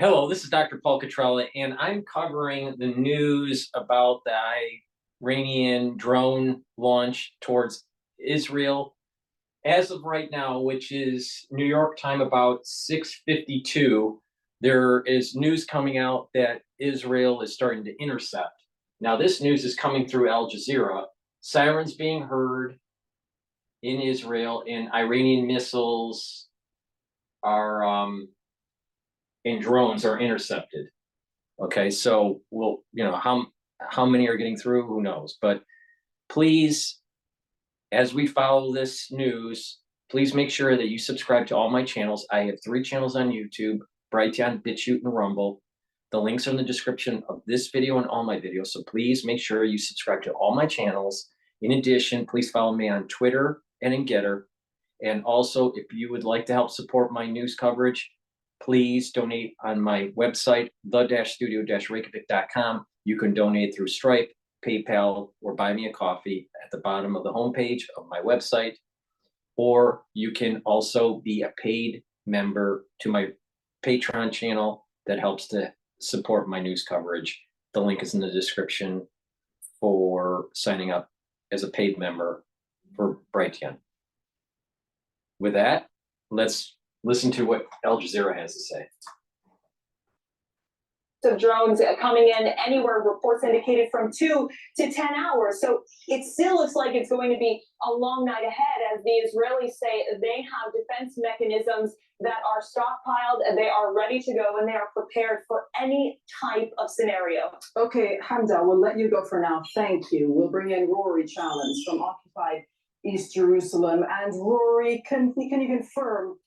Hello, this is Dr. Paul Cottrell, and I'm covering the news about the Iranian drone launch towards Israel. As of right now, which is New York time about 6:52, there is news coming out that Israel is starting to intercept. Now, this news is coming through Al Jazeera. Sirens being heard in Israel, and Iranian missiles are and drones are intercepted. Okay, so we'll, how many are getting through? Who knows? But please, as we follow this news, please make sure that you subscribe to all my channels. I have 3 channels on YouTube: Brighteon, Bitchute, and Rumble. The links are in the description of this video and all my videos. So please make sure you subscribe to all my channels. In addition, please follow me on Twitter and in GETTR. And also, if you would like to help support my news coverage, please donate on my website, the-studio-reykjavik.com. You can donate through Stripe, PayPal, or buy me a coffee at the bottom of the homepage of my website. Or you can also be a paid member to my Patreon channel that helps to support my news coverage. The link is in the description for signing up as a paid member for Brighteon. With that, let's listen to what Al Jazeera has to say. Of drones coming in anywhere, reports indicated from 2 to 10 hours. So it still looks like it's going to be a long night ahead, as the Israelis say they have defense mechanisms that are stockpiled, they are ready to go, and they are prepared for any type of scenario. Okay, Hamda, we'll let you go for now. Thank you. We'll bring in Rory Challenge from occupied East Jerusalem. And Rory, can you confirm,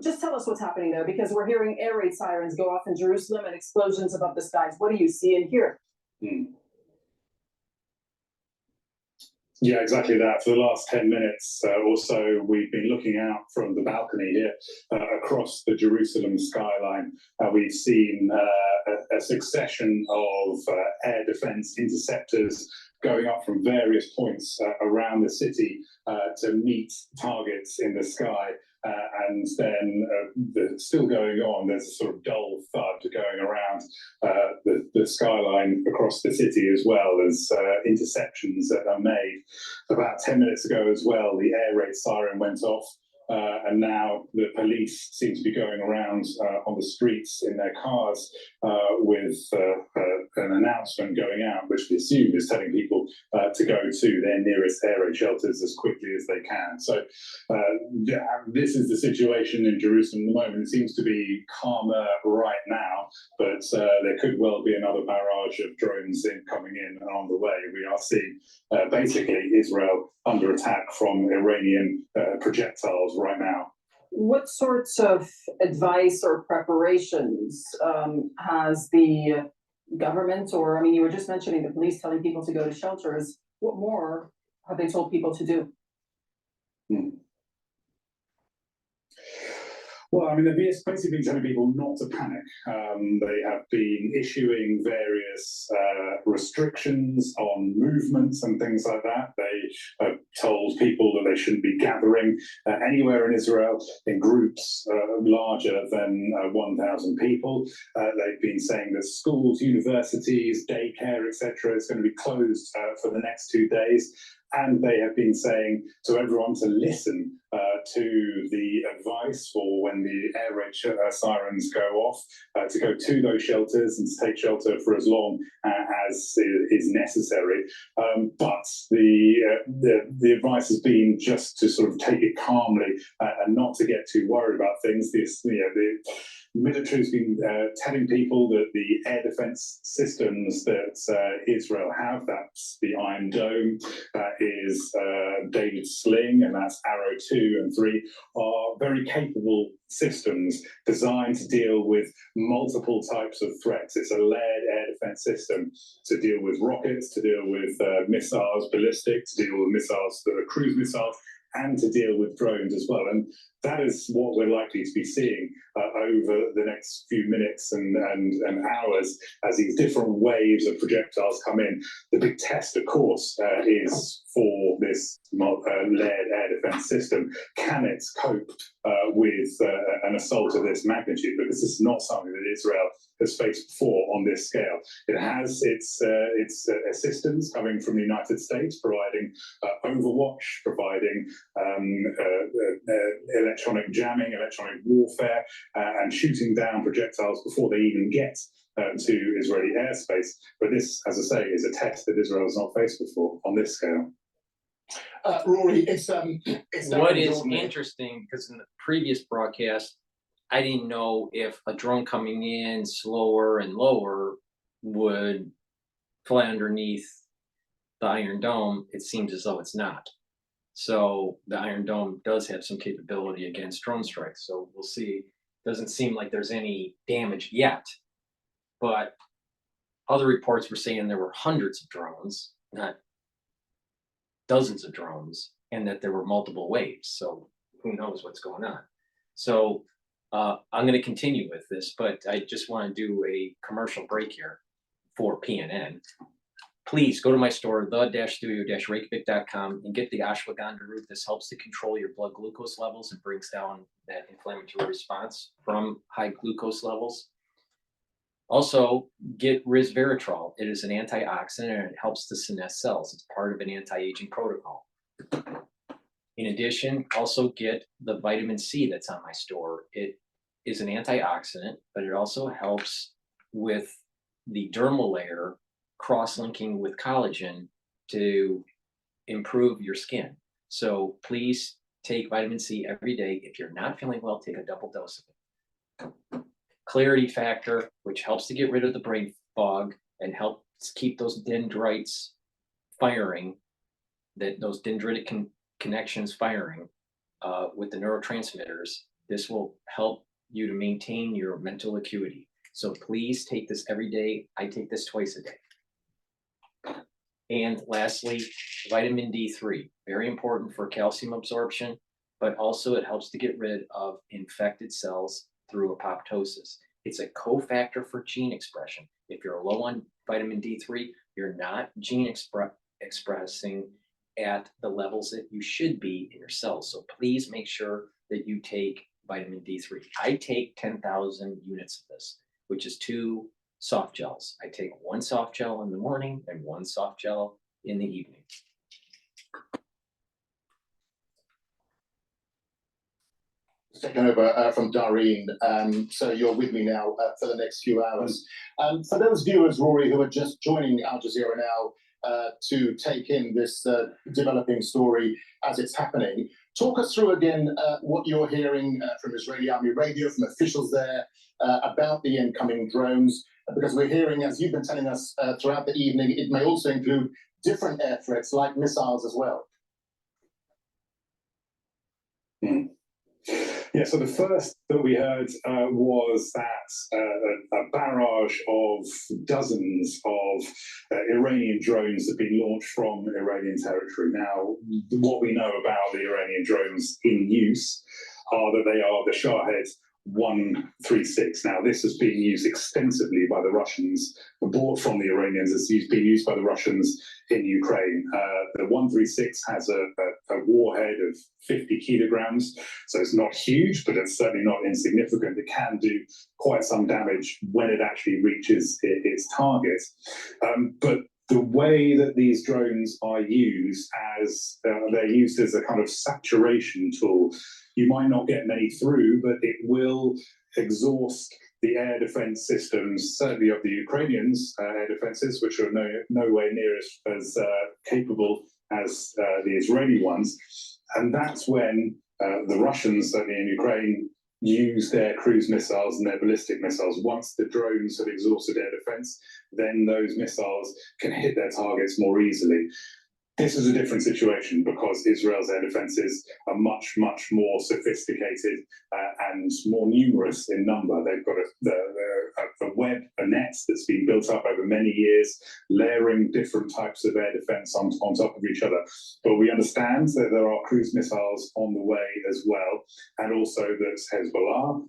just tell us what's happening there, because we're hearing air raid sirens go off in Jerusalem and explosions above the skies. What do you see and hear? Yeah, exactly that. For the last 10 minutes or so, we've been looking out from the balcony here across the Jerusalem skyline. We've seen a succession of air defense interceptors going up from various points around the city to meet targets in the sky. And then still going on, there's a sort of dull thud going around the skyline across the city, as well as interceptions that are made. About 10 minutes ago as well, the air raid siren went off. And now the police seem to be going around on the streets in their cars with an announcement going out, which we assume is telling people to go to their nearest air raid shelters as quickly as they can. So this is the situation in Jerusalem at the moment. It seems to be calmer right now, but there could well be another barrage of drones coming in and on the way. We are seeing basically Israel under attack from Iranian projectiles right now. What sorts of advice or preparations has the government, or, I mean, you were just mentioning the police telling people to go to shelters. What more have they told people to do? Well, I mean, they've basically been telling people not to panic. They have been issuing various restrictions on movements and things like that. They have told people that they shouldn't be gathering anywhere in Israel in groups larger than 1,000 people. They've been saying that schools, universities, daycare, etc., is going to be closed for the next 2 days. And they have been saying to everyone to listen to the advice for when the air raid sirens go off, to go to those shelters and to take shelter for as long as is necessary. But the advice has been just to sort of take it calmly and not to get too worried about things. The military has been telling people that the air defense systems that Israel have, that's the Iron Dome, that is David Sling, and that's Arrow 2 and 3, are very capable systems designed to deal with multiple types of threats. It's a layered air defense system to deal with rockets, to deal with missiles, ballistic, to deal with missiles that are cruise missiles, and to deal with drones as well. And that is what we're likely to be seeing over the next few minutes and hours as these different waves of projectiles come in. The big test, of course, is for this layered air defense system. Can it cope with an assault of this magnitude? Because this is not something that Israel has faced before on this scale. It has its assistance coming from the United States, providing overwatch, providing electronic jamming, electronic warfare, and shooting down projectiles before they even get to Israeli airspace. But this, as I say, is a test that Israel has not faced before on this scale. Rory, it's What is interesting, because in the previous broadcast, I didn't know if a drone coming in slower and lower would fly underneath the Iron Dome. It seems as though it's not. So the Iron Dome does have some capability against drone strikes. So we'll see. Doesn't seem like there's any damage yet, but other reports were saying there were hundreds of drones, not dozens of drones, and that there were multiple waves. So who knows what's going on. So I'm going to continue with this, but I just want to do a commercial break here for PNN. Please go to my store, the-studio-reykjavik.com, and get the ashwagandha root. This helps to control your blood glucose levels and brings down that inflammatory response from high glucose levels. Also, get resveratrol. It is an antioxidant and it helps to senesce cells. It's part of an anti-aging protocol. In addition, also get the vitamin C that's on my store. It is an antioxidant, but it also helps with the dermal layer cross-linking with collagen to improve your skin. So please take vitamin C every day. If you're not feeling well, take a double dose of it. Clarity factor, which helps to get rid of the brain fog and helps keep those dendrites firing, those dendritic connections firing with the neurotransmitters. This will help you to maintain your mental acuity. So please take this every day. I take this twice a day. And lastly, vitamin D3, very important for calcium absorption, but also it helps to get rid of infected cells through apoptosis. It's a cofactor for gene expression. If you're low on vitamin D3, you're not gene expressing at the levels that you should be in your cells. So please make sure that you take vitamin D3. I take 10,000 units of this, which is 2 soft gels. I take 1 soft gel in the morning and 1 soft gel in the evening. Taking over from Doreen. So you're with me now for the next few hours. For those viewers, Rory, who are just joining Al Jazeera now to take in this developing story as it's happening, talk us through again what you're hearing from Israeli Army radio, from officials there about the incoming drones, because we're hearing, as you've been telling us throughout the evening, it may also include different air threats like missiles as well. Yeah, so the first that we heard was that a barrage of dozens of Iranian drones have been launched from Iranian territory. Now, what we know about the Iranian drones in use are that they are the Shahed 136. Now, this has been used extensively by the Russians, bought from the Iranians. It's been used by the Russians in Ukraine. The 136 has a warhead of 50 kilograms, so it's not huge, but it's certainly not insignificant. It can do quite some damage when it actually reaches its target. But the way that these drones are used as they're used as a kind of saturation tool, you might not get many through, but it will exhaust the air defense systems, certainly of the Ukrainians' air defenses, which are nowhere near as capable as the Israeli ones. And that's when the Russians, certainly in Ukraine, use their cruise missiles and their ballistic missiles. Once the drones have exhausted air defense, then those missiles can hit their targets more easily. This is a different situation because Israel's air defences are much, much more sophisticated and more numerous in number. They've got a web, a net that's been built up over many years, layering different types of air defence on top of each other. But we understand that there are cruise missiles on the way as well, and also that Hezbollah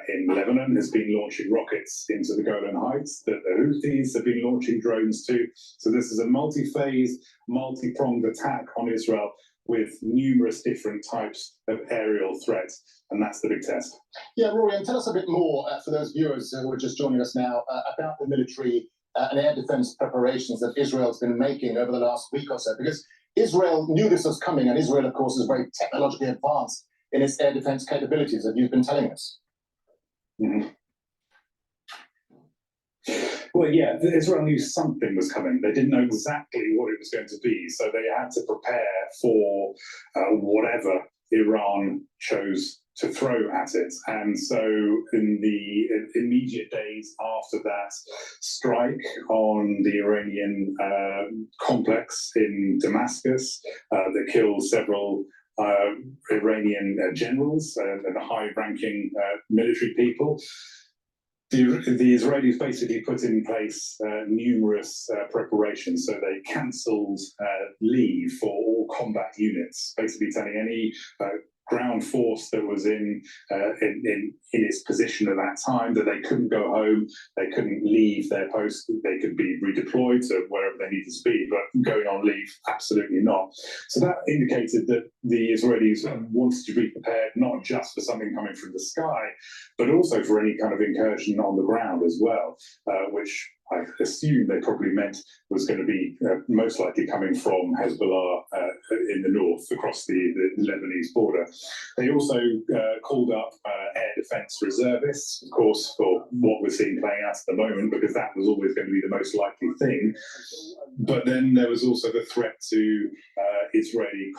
in Lebanon has been launching rockets into the Golan Heights, that the Houthis have been launching drones too. So this is a multi-phase, multi-pronged attack on Israel with numerous different types of aerial threats, and that's the big test. Yeah, Rory, and tell us a bit more for those viewers who are just joining us now about the military and air defense preparations that Israel's been making over the last week or so, because Israel knew this was coming, and Israel, of course, is very technologically advanced in its air defense capabilities, that you've been telling us. Mm-hmm. Well, yeah, Israel knew something was coming. They didn't know exactly what it was going to be, so they had to prepare for whatever Iran chose to throw at it. And so in the immediate days after that strike on the Iranian complex in Damascus that killed several Iranian generals and high-ranking military people, the Israelis basically put in place numerous preparations. So they cancelled leave for all combat units, basically telling any ground force that was in its position at that time that they couldn't go home, they couldn't leave their post, they could be redeployed to wherever they needed to be, but going on leave, absolutely not. So that indicated that the Israelis wanted to be prepared not just for something coming from the sky, but also for any kind of incursion on the ground as well, which I assume they probably meant was going to be most likely coming from Hezbollah in the north across the Lebanese border. They also called up air defence reservists, of course, for what we're seeing playing out at the moment, because that was always going to be the most likely thing. But then there was also the threat to Israeli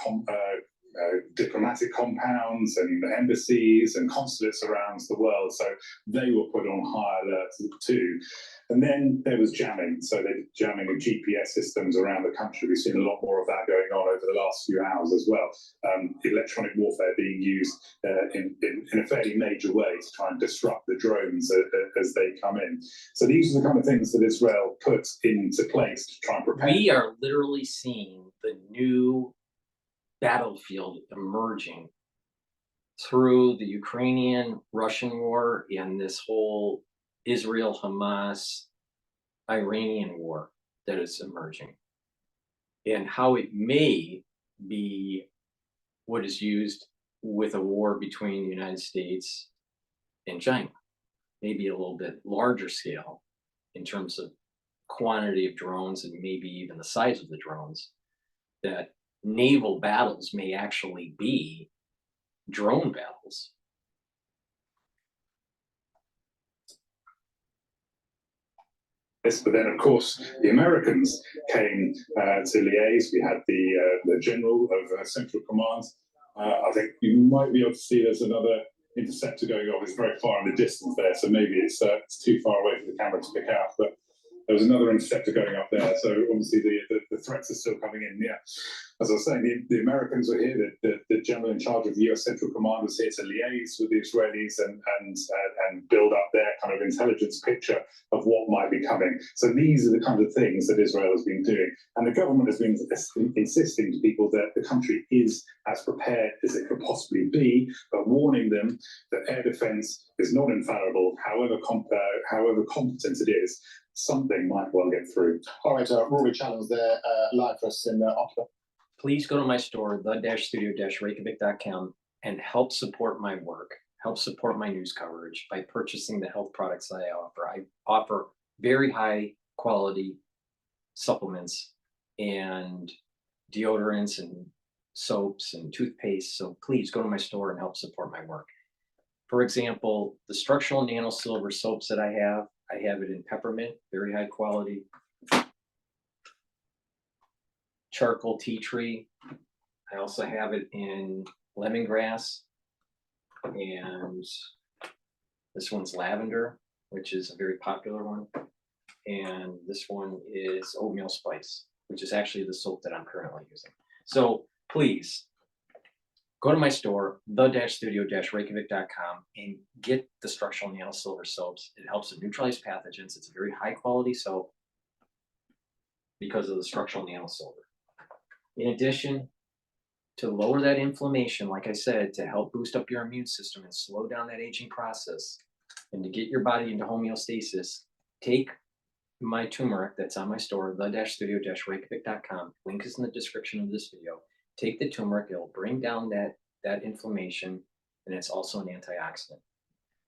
diplomatic compounds and embassies and consulates around the world. So they were put on high alert too. And then there was jamming. So they did jamming of GPS systems around the country. We've seen a lot more of that going on over the last few hours as well. Electronic warfare being used in a fairly major way to try and disrupt the drones as they come in. So these are the kind of things that Israel put into place to try and prepare. We are literally seeing the new battlefield emerging through the Ukrainian-Russian war and this whole Israel-Hamas Iranian war that is emerging, and how it may be what is used with a war between the United States and China, maybe a little bit larger scale in terms of quantity of drones and maybe even the size of the drones, that naval battles may actually be drone battles. Yes, but then, of course, the Americans came to liaise. We had the general of Central Command. I think you might be able to see there's another interceptor going off. It's very far in the distance there, so maybe it's too far away for the camera to pick out. But there was another interceptor going up there, so obviously the threats are still coming in. Yeah, as I was saying, the Americans were here. The general in charge of the U.S. Central Command was here to liaise with the Israelis and build up their kind of intelligence picture of what might be coming. So these are the kind of things that Israel has been doing, and the government has been insisting to people that the country is as prepared as it could possibly be, but warning them that air defense is not infallible, however competent it is. Something might well get through. All right, Rory Challenge there, live for us in Ottawa. Please go to my store, the-studio-reykjavik.com, and help support my work, help support my news coverage by purchasing the health products that I offer. I offer very high quality supplements and deodorants and soaps and toothpaste. So please go to my store and help support my work. For example, the structural nano silver soaps that I have it in peppermint, very high quality. Charcoal tea tree. I also have it in lemongrass, and this one's lavender, which is a very popular one. And this one is oatmeal spice. which is actually the soap that I'm currently using. So please go to my store, the-studio-reykjavik.com, and get the structural nano silver soaps. It helps to neutralize pathogens. It's a very high quality soap because of the structural nano silver. In addition, to lower that inflammation, like I said, to help boost up your immune system and slow down that aging process, and to get your body into homeostasis, take my turmeric that's on my store, the-studio-reykjavik.com. Link is in the description of this video. Take the turmeric, it'll bring down that inflammation, and it's also an antioxidant.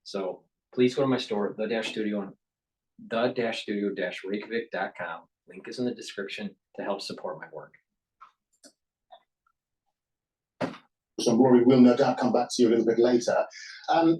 So please go to my store, the-studio-reykjavik.com. Link is in the description to help support my work. So Rory will no doubt come back to you a little bit later.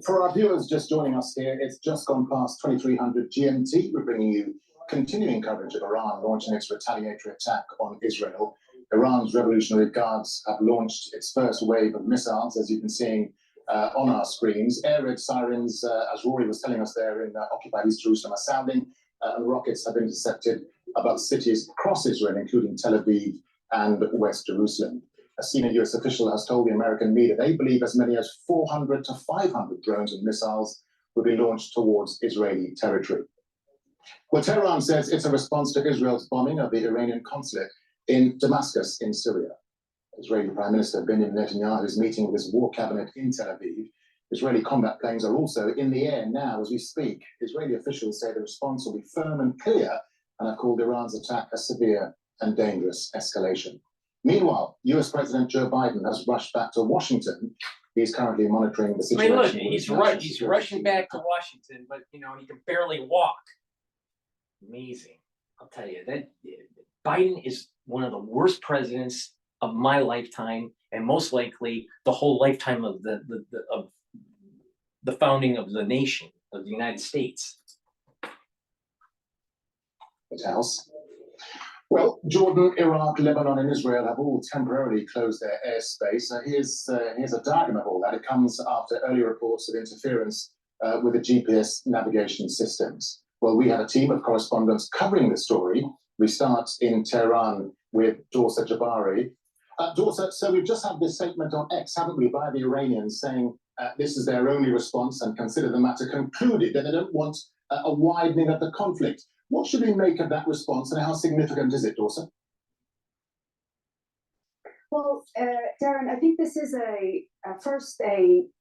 For our viewers just joining us here, it's just gone past 2300 GMT. We're bringing you continuing coverage of Iran launching its retaliatory attack on Israel. Iran's Revolutionary Guards have launched its first wave of missiles, as you've been seeing on our screens. Air raid sirens, as Rory was telling us there in occupied East Jerusalem, are sounding, and rockets have intercepted above cities across Israel, including Tel Aviv and West Jerusalem. A senior US official has told the American media they believe as many as 400 to 500 drones and missiles will be launched towards Israeli territory. Well, Tehran says it's a response to Israel's bombing of the Iranian consulate in Damascus in Syria. Israeli Prime Minister Benjamin Netanyahu is meeting with his war cabinet in Tel Aviv. Israeli combat planes are also in the air now as we speak. Israeli officials say the response will be firm and clear and have called Iran's attack a severe and dangerous escalation. Meanwhile, US President Joe Biden has rushed back to Washington. He's currently monitoring the situation. I mean, look, he's rushing back to Washington, but you know, he can barely walk. Amazing. I'll tell you that Biden is one of the worst presidents of my lifetime, and most likely the whole lifetime of the founding of the nation of the United States. White House. Well, Jordan, Iraq, Lebanon, and Israel have all temporarily closed their airspace. Here's a diagram of all that. It comes after early reports of interference with the GPS navigation systems. Well, we have a team of correspondents covering the story. We start in Tehran with Dorsa Jabari. Dorsa, so we've just had this statement on X, haven't we, by the Iranians saying this is their only response and consider the matter concluded, that they don't want a widening of the conflict. What should we make of that response, and how significant is it, Dorsa? Well, Darren, I think this is a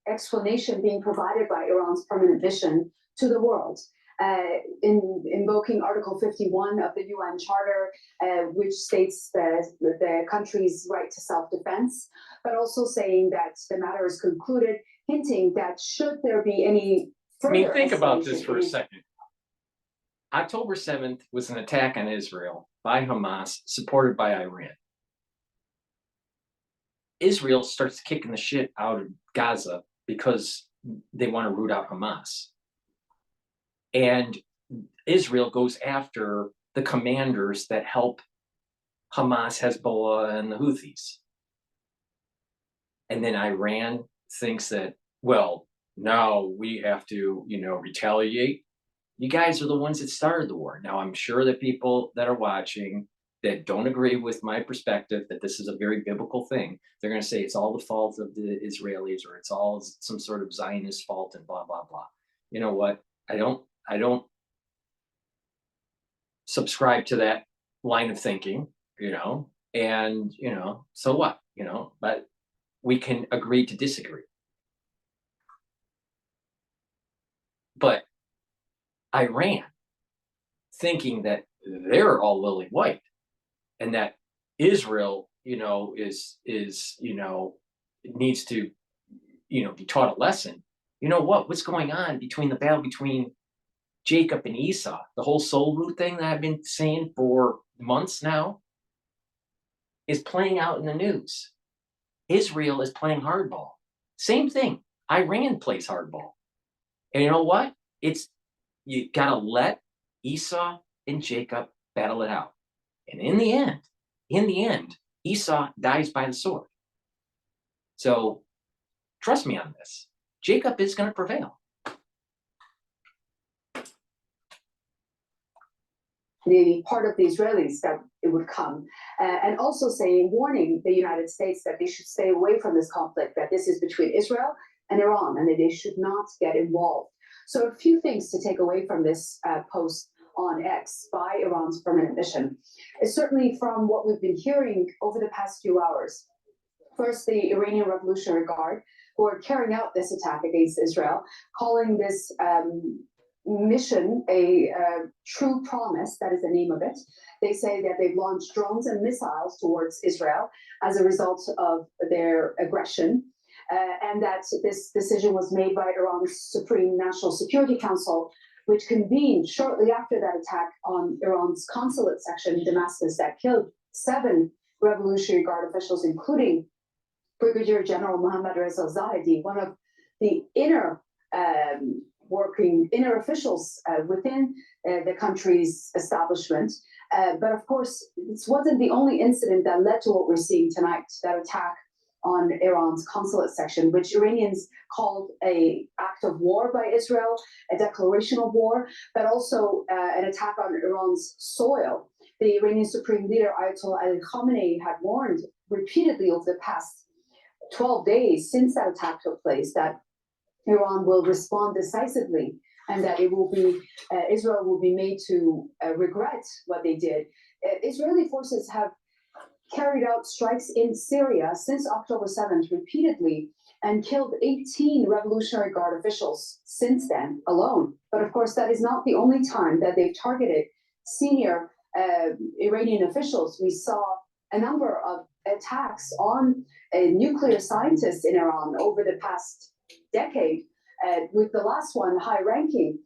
explanation being provided by Iran's permanent mission to the world, in invoking Article 51 of the UN Charter, which states the country's right to self-defense, but also saying that the matter is concluded, hinting that should there be any further I mean, think about this escalation for a second. October 7th was an attack on Israel by Hamas, supported by Iran. Israel starts kicking the shit out of Gaza because they want to root out Hamas. And Israel goes after the commanders that help Hamas, Hezbollah, and the Houthis. And then Iran thinks that, well, now we have to, retaliate. You guys are the ones that started the war. Now, I'm sure that people that are watching that don't agree with my perspective that this is a very biblical thing, they're going to say it's all the fault of the Israelis, or it's all some sort of Zionist fault and blah, blah, blah. You know what? I don't subscribe to that line of thinking, and, so what, but we can agree to disagree. But Iran, thinking that they're all lily white and that Israel, needs to, be taught a lesson. You know what? What's going on between the battle between Jacob and Esau, the whole soul root thing that I've been saying for months now, is playing out in the news. Israel is playing hardball. Same thing. Iran plays hardball. And you know what? You gotta let Esau and Jacob battle it out. And in the end, Esau dies by the sword. So trust me on this. Jacob is going to prevail. the part of the Israelis that it would come, and also warning the United States that they should stay away from this conflict, that this is between Israel and Iran, and that they should not get involved. So a few things to take away from this post on X by Iran's permanent mission is certainly from what we've been hearing over the past few hours. First, the Iranian Revolutionary Guard, who are carrying out this attack against Israel, calling this mission a true promise. That is the name of it. They say that they've launched drones and missiles towards Israel as a result of their aggression, and that this decision was made by Iran's Supreme National Security Council, which convened shortly after that attack on Iran's consulate section in Damascus that killed 7 Revolutionary Guard officials, including Brigadier General Mohammad Reza Zahedi, one of the inner officials within the country's establishment. But of course, this wasn't the only incident that led to what we're seeing tonight, that attack on Iran's consulate section, which Iranians called an act of war by Israel, a declaration of war, but also an attack on Iran's soil. The Iranian Supreme Leader Ayatollah Ali Khamenei had warned repeatedly over the past 12 days since that attack took place that Iran will respond decisively, and that it will be Israel will be made to regret what they did. Israeli forces have carried out strikes in Syria since October 7th repeatedly and killed 18 Revolutionary Guard officials since then alone. But of course, that is not the only time that they've targeted senior Iranian officials. We saw a number of attacks on nuclear scientists in Iran over the past decade. With the last one, high-ranking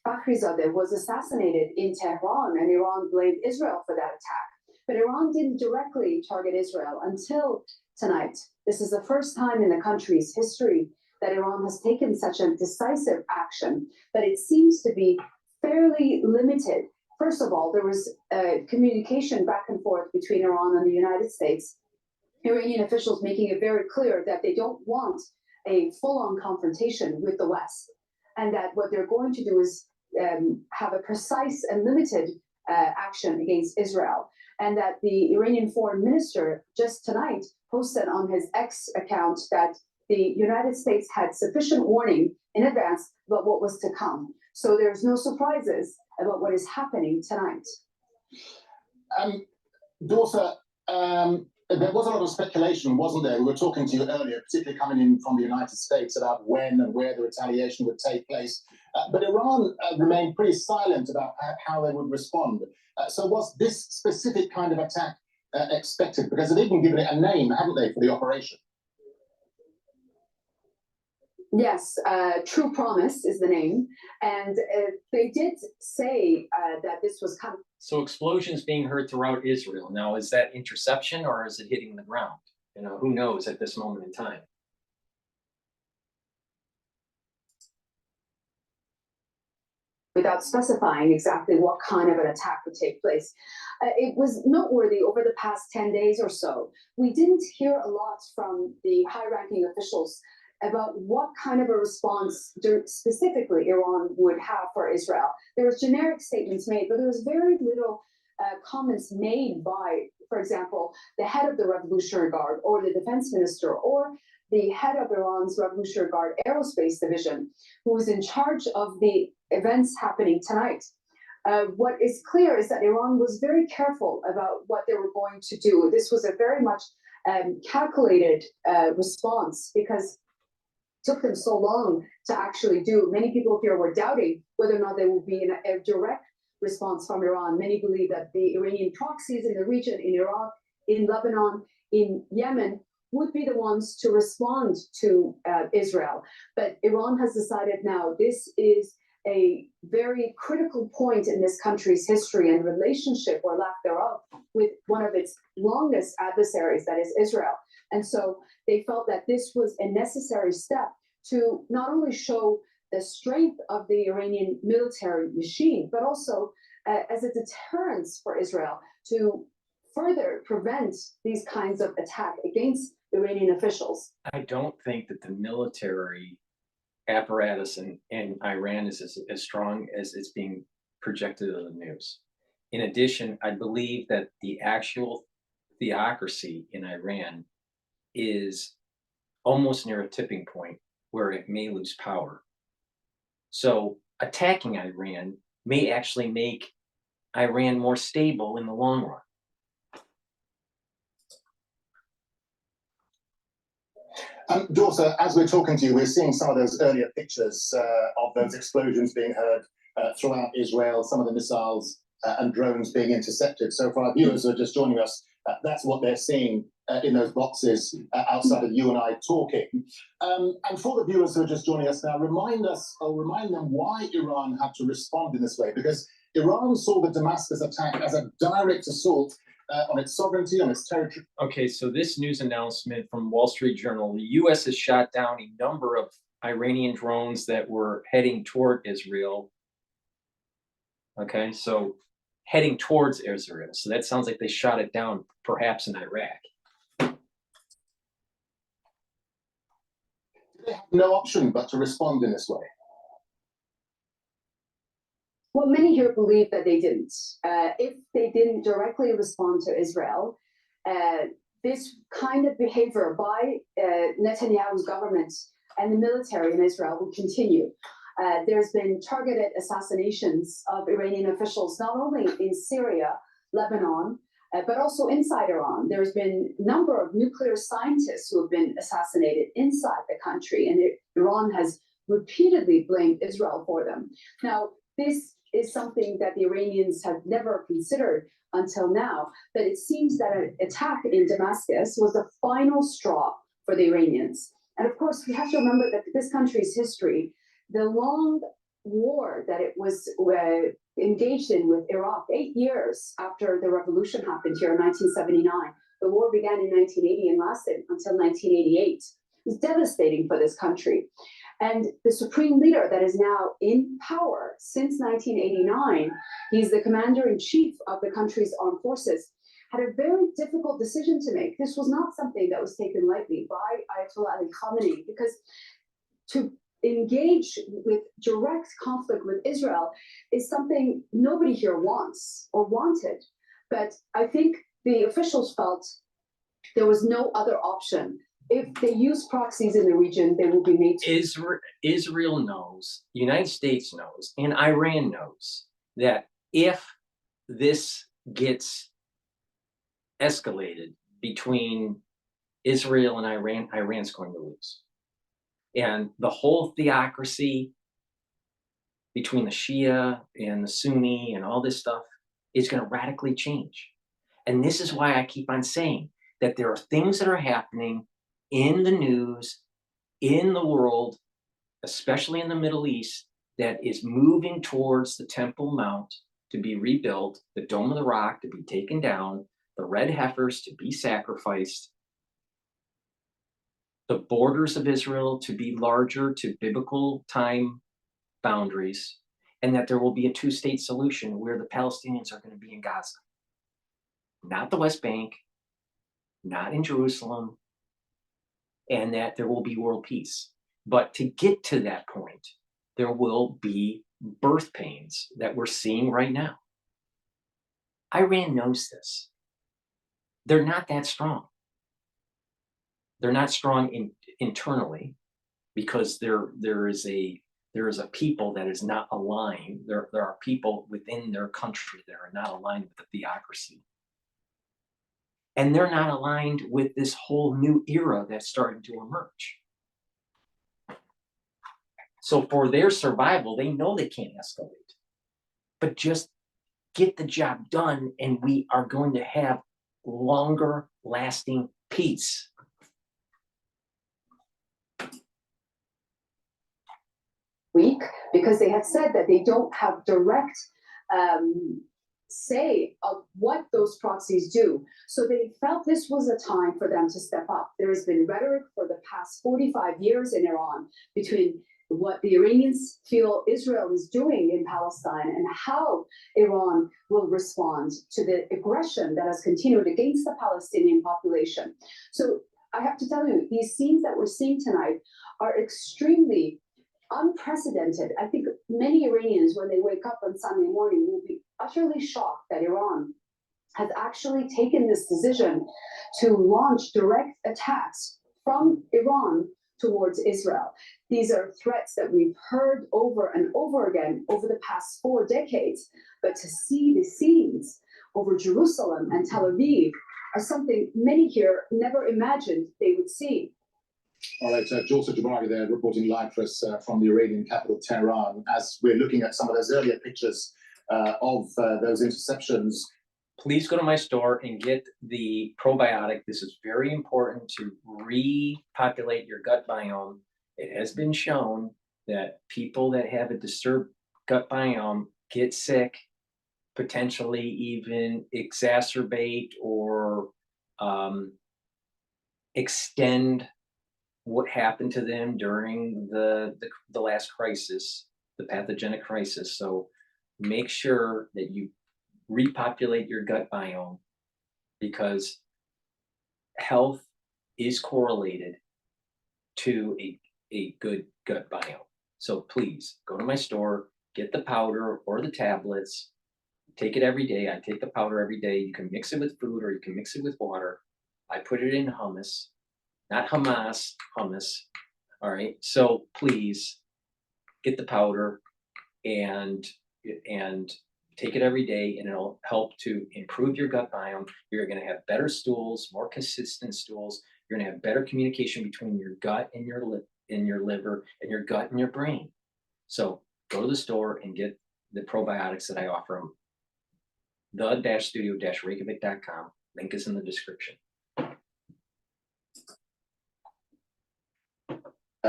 Fakhrizadeh was assassinated in Tehran, and Iran blamed Israel for that attack. But Iran didn't directly target Israel until tonight. This is the first time in the country's history that Iran has taken such a decisive action, but it seems to be fairly limited. First of all, there was communication back and forth between Iran and the United States, Iranian officials making it very clear that they don't want a full-on confrontation with the West, and that what they're going to do is have a precise and limited action against Israel. And that the Iranian foreign minister just tonight posted on his X account that the United States had sufficient warning in advance about what was to come. So there's no surprises about what is happening tonight. Dorsa, there was a lot of speculation, wasn't there? We were talking to you earlier, particularly coming in from the United States, about when and where the retaliation would take place. But Iran remained pretty silent about how they would respond. So was this specific kind of attack expected? Because they've even given it a name, haven't they, for the operation? Yes, True Promise is the name. And they did say that this was kind of... So explosions being heard throughout Israel. Now, is that interception or is it hitting the ground? You know, who knows at this moment in time? Without specifying exactly what kind of an attack would take place. It was noteworthy over the past 10 days or so. We didn't hear a lot from the high-ranking officials about what kind of a response specifically Iran would have for Israel. There was generic statements made, but there was very little comments made by, for example, the head of the Revolutionary Guard or the defense minister or the head of Iran's Revolutionary Guard Aerospace Division, who was in charge of the events happening tonight. What is clear is that Iran was very careful about what they were going to do. This was a very much calculated response, because it took them so long to actually do. Many people here were doubting whether or not there would be a direct response from Iran. Many believe that the Iranian proxies in the region, in Iraq, in Lebanon, in Yemen, would be the ones to respond to Israel. But Iran has decided now this is a very critical point in this country's history and relationship, or lack thereof, with one of its longest adversaries, that is Israel. And so they felt that this was a necessary step to not only show the strength of the Iranian military machine, but also as a deterrence for Israel to further prevent these kinds of attack against Iranian officials. I don't think that the military apparatus in Iran is as strong as it's being projected in the news. In addition, I believe that the actual theocracy in Iran is almost near a tipping point where it may lose power. So attacking Iran may actually make Iran more stable in the long run. Daughter, as we're talking to you, we're seeing some of those earlier pictures of those explosions being heard throughout Israel, some of the missiles and drones being intercepted. So for our viewers who are just joining us, that's what they're seeing in those boxes outside of you and I talking. And for the viewers who are just joining us now, remind them why Iran had to respond in this way, because Iran saw the Damascus attack as a direct assault on its sovereignty, on its territory. Okay, so this news announcement from Wall Street Journal, the U.S. has shot down a number of Iranian drones that were heading toward Israel. Okay, so heading towards Israel. So that sounds like they shot it down, perhaps in Iraq. They have no option but to respond in this way. Well, many here believe that they didn't. If they didn't directly respond to Israel, this kind of behavior by Netanyahu's government and the military in Israel will continue. There's been targeted assassinations of Iranian officials, not only in Syria, Lebanon, but also inside Iran. There's been a number of nuclear scientists who have been assassinated inside the country, and Iran has repeatedly blamed Israel for them. Now, this is something that the Iranians have never considered until now, but it seems that an attack in Damascus was the final straw for the Iranians. And of course, we have to remember that this country's history, the long war that it was engaged in with Iraq, 8 years after the revolution happened here in 1979. The war began in 1980 and lasted until 1988. It was devastating for this country. And the supreme leader that is now in power since 1989, he's the commander-in-chief of the country's armed forces, had a very difficult decision to make. This was not something that was taken lightly by Ayatollah Ali Khamenei, because to engage with direct conflict with Israel is something nobody here wants or wanted. But I think the officials felt there was no other option. If they use proxies in the region, they will be made to. Israel knows, the United States knows, and Iran knows that if this gets escalated between Israel and Iran, Iran's going to lose. And the whole theocracy between the Shia and the Sunni and all this stuff is going to radically change. And this is why I keep on saying that there are things that are happening in the news, in the world, especially in the Middle East, that is moving towards the Temple Mount to be rebuilt, the Dome of the Rock to be taken down, the red heifers to be sacrificed, the borders of Israel to be larger to biblical time boundaries, and that there will be a two-state solution where the Palestinians are going to be in Gaza. Not the West Bank, not in Jerusalem, and that there will be world peace. But to get to that point, there will be birth pains that we're seeing right now. Iran knows this. They're not that strong. They're not strong internally because there is a people that is not aligned. There are people within their country that are not aligned with the theocracy. And they're not aligned with this whole new era that's starting to emerge. So for their survival, they know they can't escalate, but just get the job done and we are going to have longer lasting peace. Week, because they had said that they don't have direct say of what those proxies do. So they felt this was a time for them to step up. There has been rhetoric for the past 45 years in Iran between what the Iranians feel Israel is doing in Palestine and how Iran will respond to the aggression that has continued against the Palestinian population. So I have to tell you, these scenes that we're seeing tonight are extremely unprecedented. I think many Iranians, when they wake up on Sunday morning, will be utterly shocked that Iran has actually taken this decision to launch direct attacks from Iran towards Israel. These are threats that we've heard over and over again over the past 4 decades, but to see the scenes over Jerusalem and Tel Aviv are something many here never imagined they would see. All right, Joseph Jabari there reporting live for us from the Iranian capital, Tehran, as we're looking at some of those earlier pictures of those interceptions. Please go to my store and get the probiotic. This is very important to repopulate your gut biome. It has been shown that people that have a disturbed gut biome get sick, potentially even exacerbate or extend what happened to them during the last crisis, the pathogenic crisis. So make sure that you repopulate your gut biome, because health is correlated to a good gut biome. So please go to my store, get the powder or the tablets, take it every day. I take the powder every day. You can mix it with food or you can mix it with water. I put it in hummus, not Hamas, hummus. All right. So please get the powder and take it every day, and it'll help to improve your gut biome. You're going to have better stools, more consistent stools. You're going to have better communication between your gut and your liver, and your gut and your brain. So go to the store and get the probiotics that I offer them. The-studio-reykjavik.com. Link is in the description.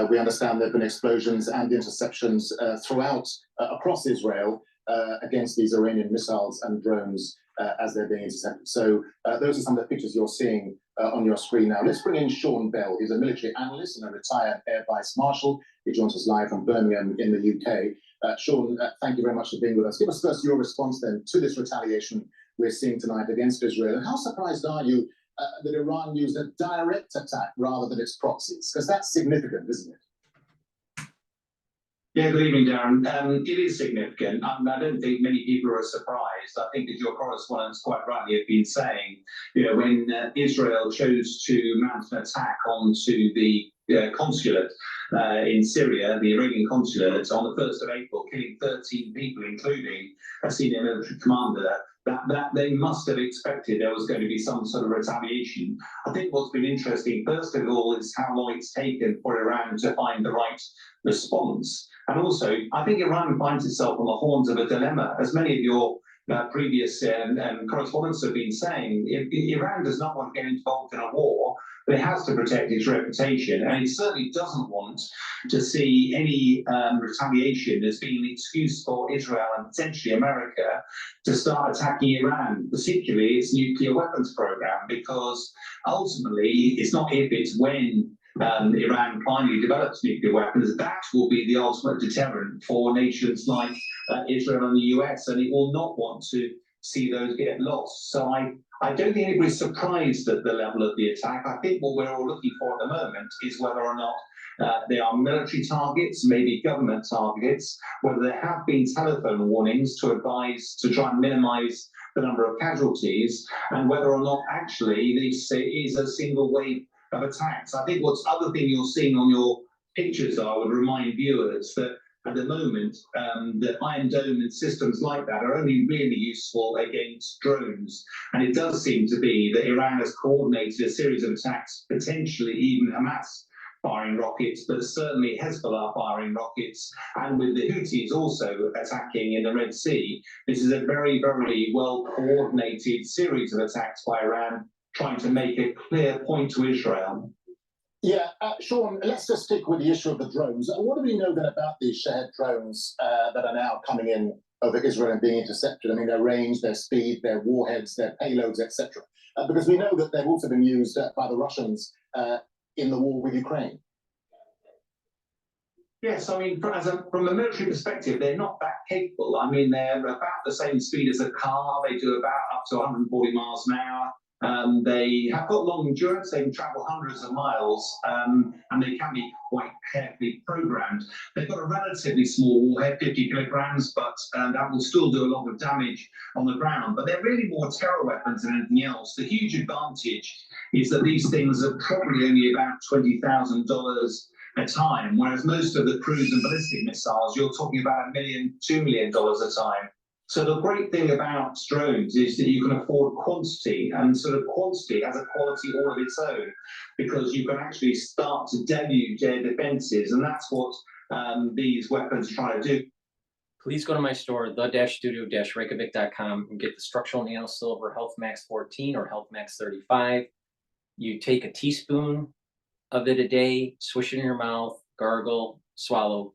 We understand there have been explosions and interceptions throughout across Israel against these Iranian missiles and drones as they're being intercepted. So those are some of the pictures you're seeing on your screen now. Let's bring in Sean Bell. He's a military analyst and a retired Air Vice Marshal. He joins us live from Birmingham in the UK. Sean, thank you very much for being with us. Give us first your response then to this retaliation we're seeing tonight against Israel. And how surprised are you that Iran used a direct attack rather than its proxies? Because that's significant, isn't it? Yeah, good evening, Darren. It is significant. I don't think many people are surprised. I think, as your correspondents quite rightly have been saying, when Israel chose to mount an attack onto the consulate in Syria, the Iranian consulate, on the 1st of April, killing 13 people, including a senior military commander, that they must have expected there was going to be some sort of retaliation. I think what's been interesting, first of all, is how long it's taken for Iran to find the right response. And also, I think Iran finds itself on the horns of a dilemma. As many of your previous correspondents have been saying, if Iran does not want to get involved in a war, but it has to protect its reputation, and it certainly doesn't want to see any retaliation as being an excuse for Israel and potentially America to start attacking Iran, particularly its nuclear weapons program, because ultimately it's not if, it's when Iran finally develops nuclear weapons, that will be the ultimate deterrent for nations like Israel and the US, and it will not want to see those get lost. So I don't think anybody's surprised at the level of the attack. I think what we're all looking for at the moment is whether or not they are military targets, maybe government targets, whether there have been telephone warnings to advise to try and minimize the number of casualties, and whether or not actually this is a single wave of attacks. I think what's other thing you're seeing on your pictures, I would remind viewers that at the moment, the Iron Dome and systems like that are only really useful against drones. And it does seem to be that Iran has coordinated a series of attacks, potentially even Hamas firing rockets, but certainly Hezbollah firing rockets, and with the Houthis also attacking in the Red Sea. This is a very, very well coordinated series of attacks by Iran, trying to make a clear point to Israel. Yeah, Sean, let's just stick with the issue of the drones. What do we know then about these Shahed drones that are now coming in over Israel and being intercepted? I mean, their range, their speed, their warheads, their payloads, etc. Because we know that they've also been used by the Russians in the war with Ukraine. Yes, I mean, from a military perspective, they're not that capable. I mean, they're about the same speed as a car. They do about up to 140 miles an hour. They have got long endurance, they can travel hundreds of miles, and they can be quite carefully programmed. They've got a relatively small warhead, 50 kilograms, but that will still do a lot of damage on the ground. But they're really more terror weapons than anything else. The huge advantage is that these things are probably only about $20,000 a time, whereas most of the cruise and ballistic missiles, you're talking about $1 million, $2 million a time. So the great thing about drones is that you can afford quantity, and sort of quantity has a quality all of its own, because you can actually start to deluge air defenses, and that's what these weapons try to do. Please go to my store, the-studio-reykjavik.com, and get the structural nano silver Health Max 14 or Health Max 35. You take a teaspoon of it a day, swish it in your mouth, gargle, swallow.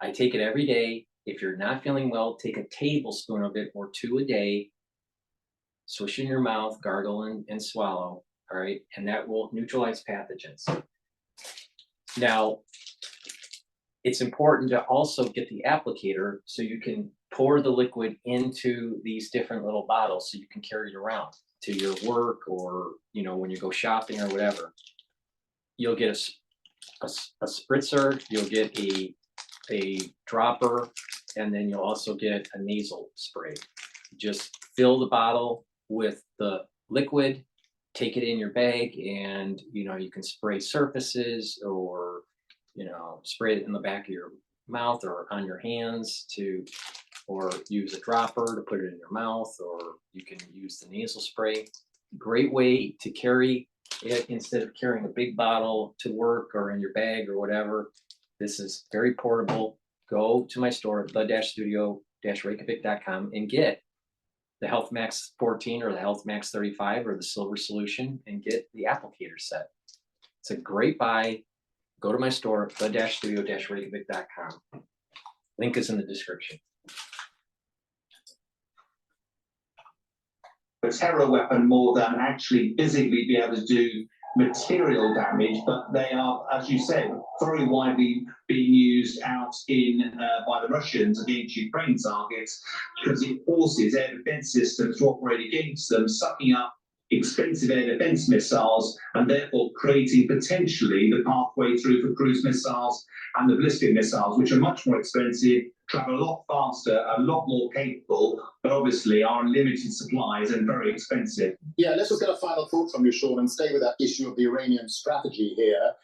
I take it every day. If you're not feeling well, take a tablespoon of it or 2 a day, swish in your mouth, gargle and swallow, all right? And that will neutralize pathogens. Now, it's important to also get the applicator so you can pour the liquid into these different little bottles so you can carry it around to your work, or, you know, when you go shopping or whatever. You'll get a spritzer, you'll get a dropper, and then you'll also get a nasal spray. Just fill the bottle with the liquid, take it in your bag, and you know, you can spray surfaces, or you know, spray it in the back of your mouth or on your hands, or use a dropper to put it in your mouth, or you can use the nasal spray. Great way to carry it instead of carrying a big bottle to work or in your bag or whatever. This is very portable. Go to my store, the-studio-reykjavik.com, and get the Health Max 14 or the Health Max 35 or the silver solution, and get the applicator set. It's a great buy. Go to my store, the-studio-reykjavik.com. Link is in the description. A terror weapon more than actually physically be able to do material damage, but they are, as you said, very widely being used out in by the Russians against Ukraine targets, because it forces air defense systems to operate against them, sucking up expensive air defense missiles, and therefore creating potentially the pathway through for cruise missiles and the ballistic missiles, which are much more expensive, travel a lot faster, a lot more capable, but obviously are in limited supplies and very expensive. Yeah, let's just get a final thought from you, Sean, and stay with that issue of the Iranian strategy here.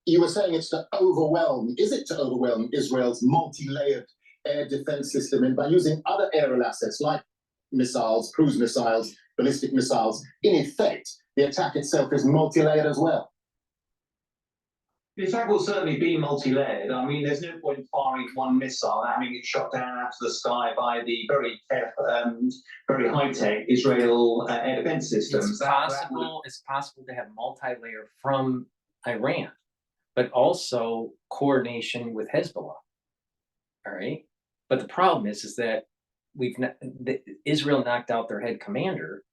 You were saying it's to overwhelm, is it to overwhelm Israel's multi-layered air defense system, and by using other aerial assets like missiles, cruise missiles, ballistic missiles, in effect, the attack itself is multi-layered as well? The attack will certainly be multi-layered. I mean, there's no point firing one missile and having it shot down out of the sky by the very high-tech Israel air defense systems. It's possible to have multi-layer from Iran, but also coordination with Hezbollah. All right, but the problem is that Israel knocked out their head commander,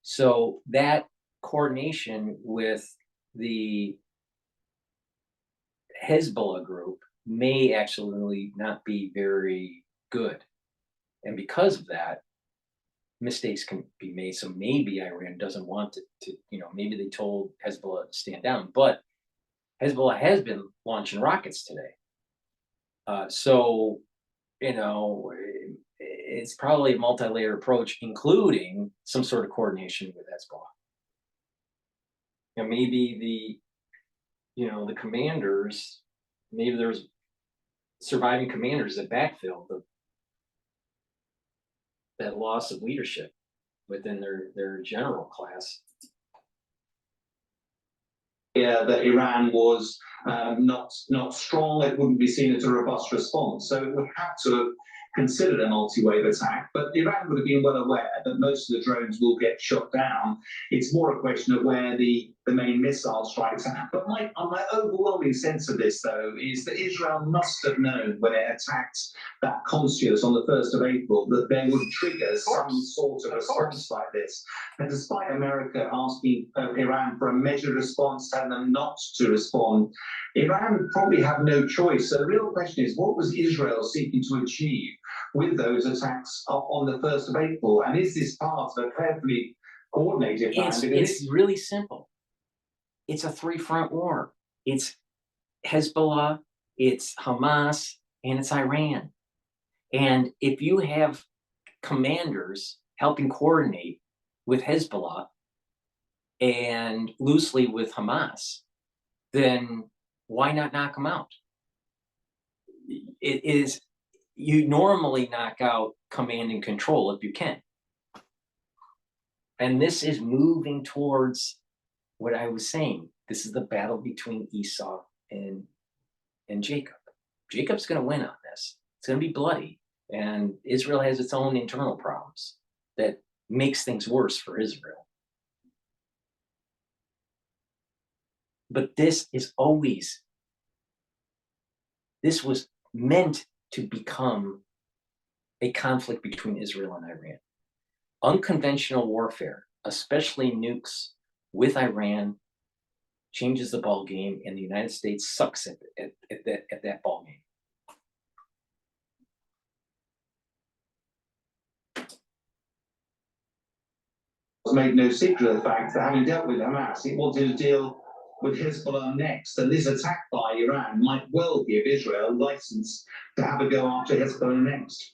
so that coordination with the Hezbollah group may actually not be very good, and because of that, mistakes can be made. So maybe Iran doesn't want to you know, maybe they told Hezbollah to stand down, but Hezbollah has been launching rockets today. So, you know, it's probably a multi-layered approach, including some sort of coordination with Hezbollah. And maybe the commanders, maybe there's surviving commanders that backfilled that loss of leadership within their general class. Yeah, that Iran was not strong, it wouldn't be seen as a robust response. So it would have to have considered a multi-wave attack, but Iran would have been well aware that most of the drones will get shot down. It's more a question of where the main missile strikes are. But my overwhelming sense of this, though, is that Israel must have known when it attacked that consulate on the 1st of April that there would trigger some sort of response like this. And despite America asking Iran for a measured response, telling them not to respond, Iran probably had no choice. So the real question is, what was Israel seeking to achieve with those attacks on the 1st of April? And is this part of a carefully coordinated plan. It's because it's really simple. It's a three-front war. It's Hezbollah, it's Hamas, and it's Iran. And if you have commanders helping coordinate with Hezbollah and loosely with Hamas, then why not knock them out? It is, you normally knock out command and control if you can. And this is moving towards what I was saying. This is the battle between Esau and Jacob. Jacob's going to win on this. It's going to be bloody. And Israel has its own internal problems that makes things worse for Israel. But this was meant to become a conflict between Israel and Iran. Unconventional warfare, especially nukes with Iran, changes the ball game, and the United States sucks at that ball game. made no secret of the fact that having dealt with Hamas, it wanted to deal with Hezbollah next. And this attack by Iran might well give Israel a license to have a go after Hezbollah next.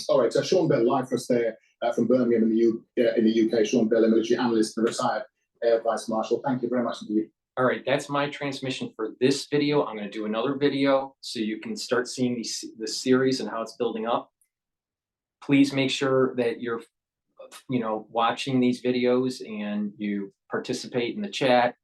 All right, so Sean Bell, live for us there from Birmingham in the UK. Sean Bell, a military analyst and retired Air Vice Marshal. Thank you very much indeed. All right, that's my transmission for this video. I'm going to do another video so you can start seeing the series and how it's building up. Please make sure that you're watching these videos and you participate in the chat.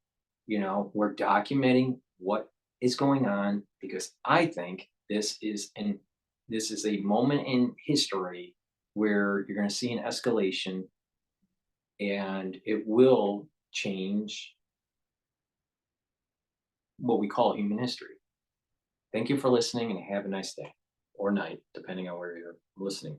We're documenting what is going on because I think this is a moment in history where you're going to see an escalation, and it will change what we call human history. Thank you for listening, and have a nice day or night, depending on where you're listening.